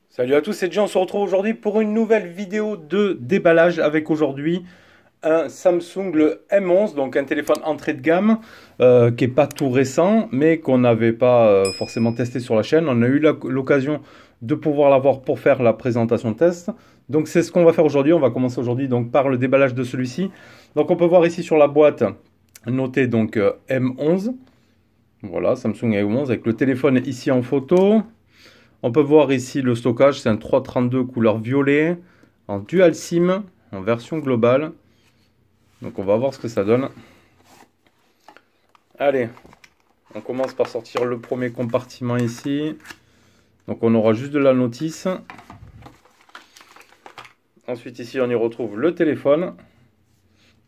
Salut à tous, c'est Jean, on se retrouve aujourd'hui pour une nouvelle vidéo de déballage avec aujourd'hui un Samsung le M11, donc un téléphone entrée de gamme qui n'est pas tout récent mais qu'on n'avait pas forcément testé sur la chaîne. On a eu l'occasion de pouvoir l'avoir pour faire la présentation test. Donc c'est ce qu'on va faire aujourd'hui. On va commencer aujourd'hui donc par le déballage de celui-ci. Donc on peut voir ici sur la boîte noté donc M11. Voilà, Samsung M11 avec le téléphone ici en photo. On peut voir ici le stockage, c'est un 332 couleur violet en dual SIM en version globale. Donc on va voir ce que ça donne. Allez, on commence par sortir le premier compartiment ici. Donc on aura juste de la notice. Ensuite ici on y retrouve le téléphone.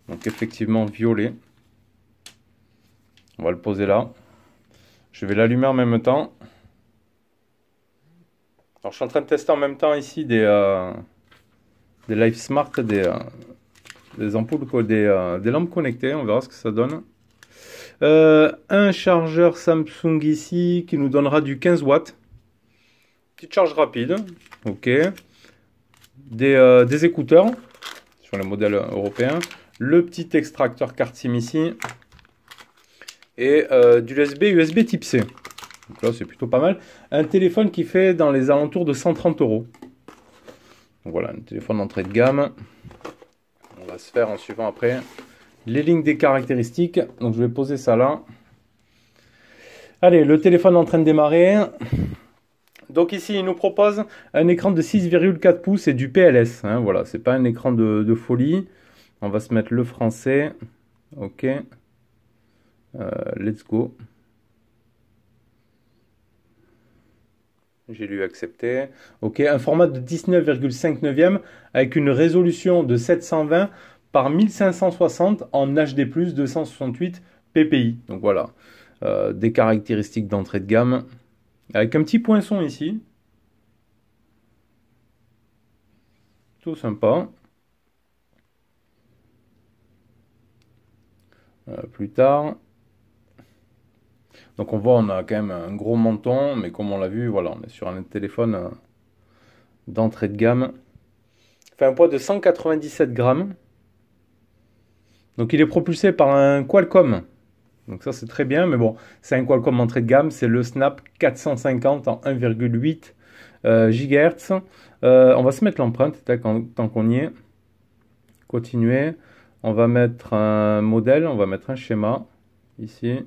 Donc effectivement violet. On va le poser là. Je vais l'allumer en même temps. Alors, je suis en train de tester en même temps ici des Life Smart, des ampoules, des lampes connectées. On verra ce que ça donne. Un chargeur Samsung ici qui nous donnera du 15 watts. Petite charge rapide. Ok. Des écouteurs sur les modèles européens. Le petit extracteur carte SIM ici. Et du USB type C. Donc là, c'est plutôt pas mal. Un téléphone qui fait dans les alentours de 130 €. Donc voilà, un téléphone d'entrée de gamme. On va se faire en suivant après les lignes des caractéristiques. Donc je vais poser ça là. Allez, le téléphone est en train de démarrer. Donc ici, il nous propose un écran de 6,4 pouces et du PLS. Hein, voilà, c'est pas un écran de folie. On va se mettre le français. Ok. Let's go. J'ai lu accepter. Ok, un format de 19,5 neuvième avec une résolution de 720 par 1560 en HD+, 268 ppi. Donc voilà, des caractéristiques d'entrée de gamme. Avec un petit poinçon ici. Tout sympa. Plus tard. Donc on voit, on a quand même un gros menton, mais comme on l'a vu, voilà, on est sur un téléphone d'entrée de gamme. Il fait un poids de 197 grammes. Donc il est propulsé par un Qualcomm. Donc ça c'est très bien, mais bon, c'est un Qualcomm entrée de gamme, c'est le Snap 450 en 1,8 GHz. On va se mettre l'empreinte tant qu'on y est. Continuer. On va mettre un modèle, on va mettre un schéma ici.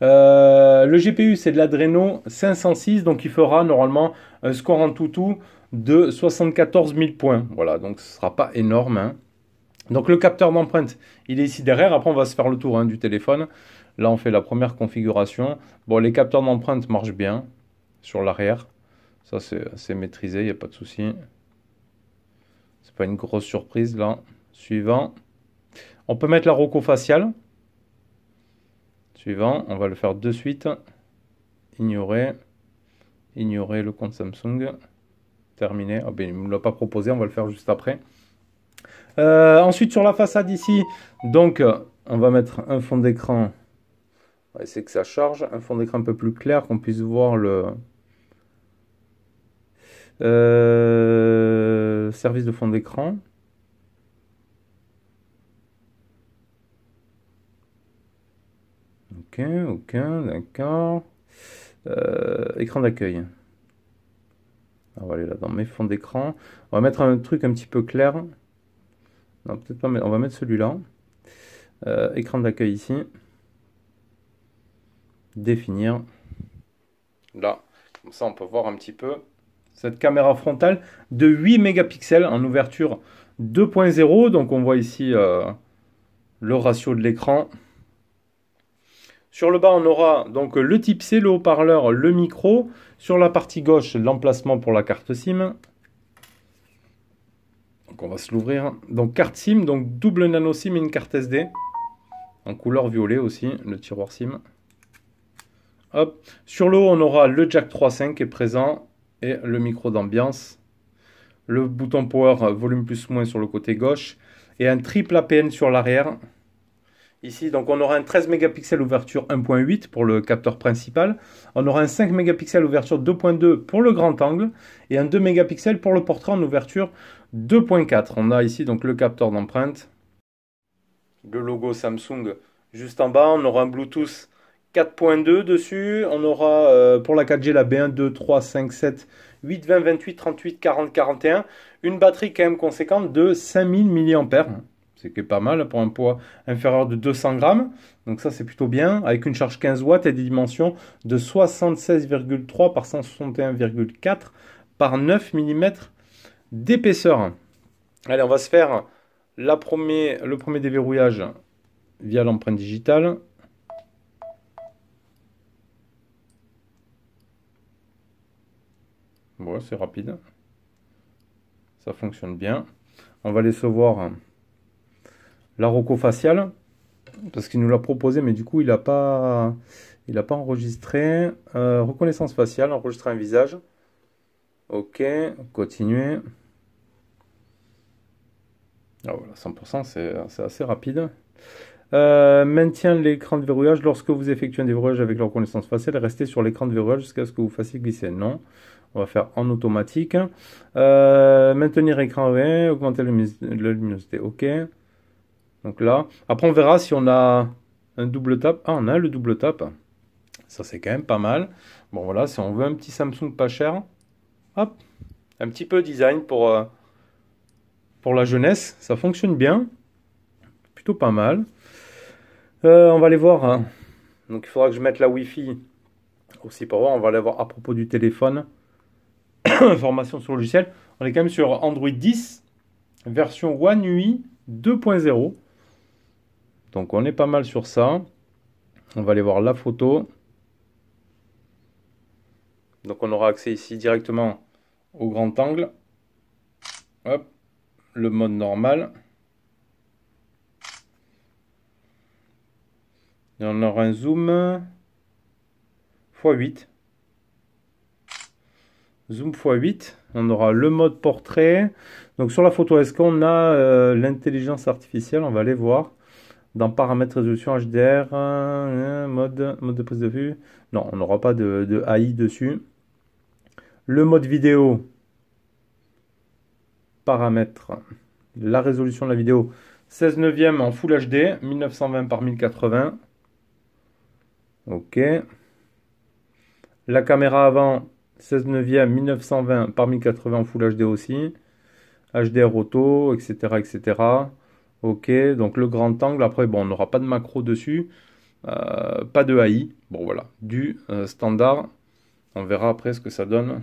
Le GPU c'est de l'Adreno 506, donc il fera normalement un score en tout de 74 000 points. Voilà, donc ce ne sera pas énorme. Hein. Donc le capteur d'empreinte, il est ici derrière. Après on va se faire le tour du téléphone. Là on fait la première configuration. Bon, les capteurs d'empreinte marchent bien sur l'arrière. Ça c'est maîtrisé, il n'y a pas de souci. C'est pas une grosse surprise là. Suivant. On peut mettre la roco faciale. Suivant, on va le faire de suite. Ignorer. Ignorer le compte Samsung. Terminé. Oh, ben, il ne me l'a pas proposé, on va le faire juste après. Ensuite, sur la façade ici, donc, on va mettre un fond d'écran. On va essayer que ça charge. Un fond d'écran un peu plus clair, qu'on puisse voir le service de fond d'écran. Ok, d'accord. Écran d'accueil. On va aller là dans mes fonds d'écran. On va mettre un truc un petit peu clair. Non, peut-être pas, mais on va mettre celui-là. Écran d'accueil ici. Définir. Là, comme ça on peut voir un petit peu cette caméra frontale de 8 mégapixels en ouverture 2.0. Donc on voit ici le ratio de l'écran. Sur le bas, on aura donc le type C, le haut-parleur, le micro. Sur la partie gauche, l'emplacement pour la carte SIM. Donc on va se l'ouvrir. Donc carte SIM, donc double nano SIM et une carte SD. En couleur violet aussi, le tiroir SIM. Hop. Sur le haut, on aura le jack 3.5 qui est présent et le micro d'ambiance. Le bouton power volume plus moins sur le côté gauche. et un triple APN sur l'arrière. Ici, donc on aura un 13 mégapixels ouverture 1.8 pour le capteur principal. On aura un 5 mégapixels ouverture 2.2 pour le grand angle et un 2 mégapixels pour le portrait en ouverture 2.4. On a ici donc le capteur d'empreinte, le logo Samsung juste en bas. On aura un Bluetooth 4.2 dessus. On aura pour la 4G la B1, 2, 3, 5, 7, 8, 20, 28, 38, 40, 41. Une batterie quand même conséquente de 5000 mAh. C'est pas mal pour un poids inférieur de 200 grammes. Donc ça, c'est plutôt bien. Avec une charge 15 watts et des dimensions de 76,3 par 161,4 par 9 mm d'épaisseur. Allez, on va se faire le premier déverrouillage via l'empreinte digitale. Bon, c'est rapide. Ça fonctionne bien. On va laisser voir la roco faciale, parce qu'il nous l'a proposé, mais du coup, il n'a pas enregistré. Reconnaissance faciale, enregistrer un visage. Ok, continuer. Ah, voilà, 100%, c'est assez rapide. Maintient l'écran de verrouillage. Lorsque vous effectuez un déverrouillage avec la reconnaissance faciale, restez sur l'écran de verrouillage jusqu'à ce que vous fassiez glisser. Non, on va faire en automatique. Maintenir écran, ouais. Augmenter la luminosité. Ok. Donc là, après on verra si on a un double tap. Ah, on a le double tap. Ça, c'est quand même pas mal. Bon, voilà, si on veut un petit Samsung pas cher, hop, un petit peu design pour la jeunesse. Ça fonctionne bien. Plutôt pas mal. On va aller voir. Hein. Donc, il faudra que je mette la Wi-Fi aussi pour voir. On va aller voir à propos du téléphone. Information sur le logiciel. On est quand même sur Android 10, version One UI 2.0. Donc on est pas mal sur ça. On va aller voir la photo. Donc on aura accès ici directement au grand angle. Hop, le mode normal. Et on aura un zoom x8. Zoom x8. On aura le mode portrait. Donc sur la photo, est-ce qu'on a l'intelligence artificielle? On va aller voir. Dans paramètres résolution HDR, mode de prise de vue. Non, on n'aura pas de AI dessus. Le mode vidéo. Paramètres. La résolution de la vidéo. 16 neuvième en Full HD. 1920 par 1080. Ok. La caméra avant. 16 neuvième 1920 par 1080 en Full HD aussi. HDR auto, etc. etc. Ok, donc le grand angle, après, bon, on n'aura pas de macro dessus, pas de AI, bon voilà, du standard, on verra après ce que ça donne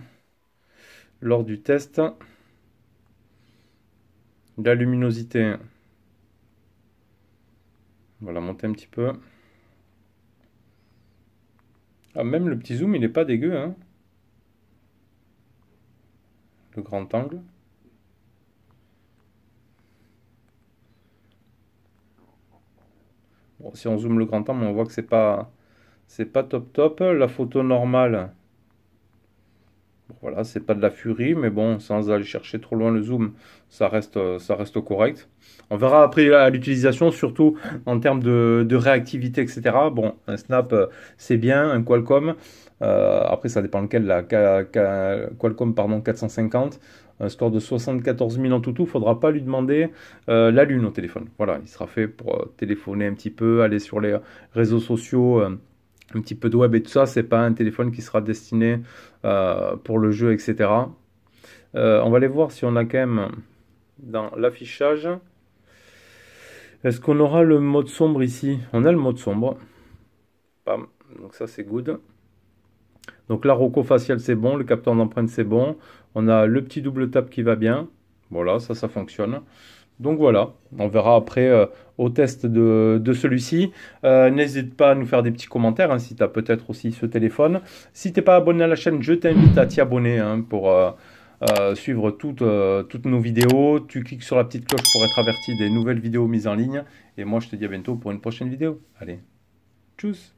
lors du test. La luminosité, on va la monter un petit peu. Ah, même le petit zoom, il n'est pas dégueu, hein. Le grand angle. Bon, si on zoome le grand angle, on voit que c'est pas top top. La photo normale, bon, voilà, c'est pas de la furie, mais bon, sans aller chercher trop loin le zoom, ça reste correct. On verra après à l'utilisation, surtout en termes de réactivité, etc. Bon, un Snap, c'est bien, un Qualcomm. Après, ça dépend lequel, la Qualcomm, pardon, 450. Un score de 74 000 en tout, il ne faudra pas lui demander la lune au téléphone. Voilà, il sera fait pour téléphoner un petit peu, aller sur les réseaux sociaux, un petit peu de web et tout ça. C'est pas un téléphone qui sera destiné pour le jeu, etc. On va aller voir si on a quand même dans l'affichage. Est-ce qu'on aura le mode sombre ici? On a le mode sombre. Bam. Donc ça, c'est good. Donc la roco faciale, c'est bon. Le capteur d'empreinte, c'est bon. On a le petit double tap qui va bien. Voilà, ça fonctionne. Donc voilà, on verra après au test de celui-ci. N'hésite pas à nous faire des petits commentaires hein, si tu as peut-être aussi ce téléphone. Si tu n'es pas abonné à la chaîne, je t'invite à t'y abonner hein, pour suivre toutes nos vidéos. Tu cliques sur la petite cloche pour être averti des nouvelles vidéos mises en ligne. Et moi, je te dis à bientôt pour une prochaine vidéo. Allez, tchuss!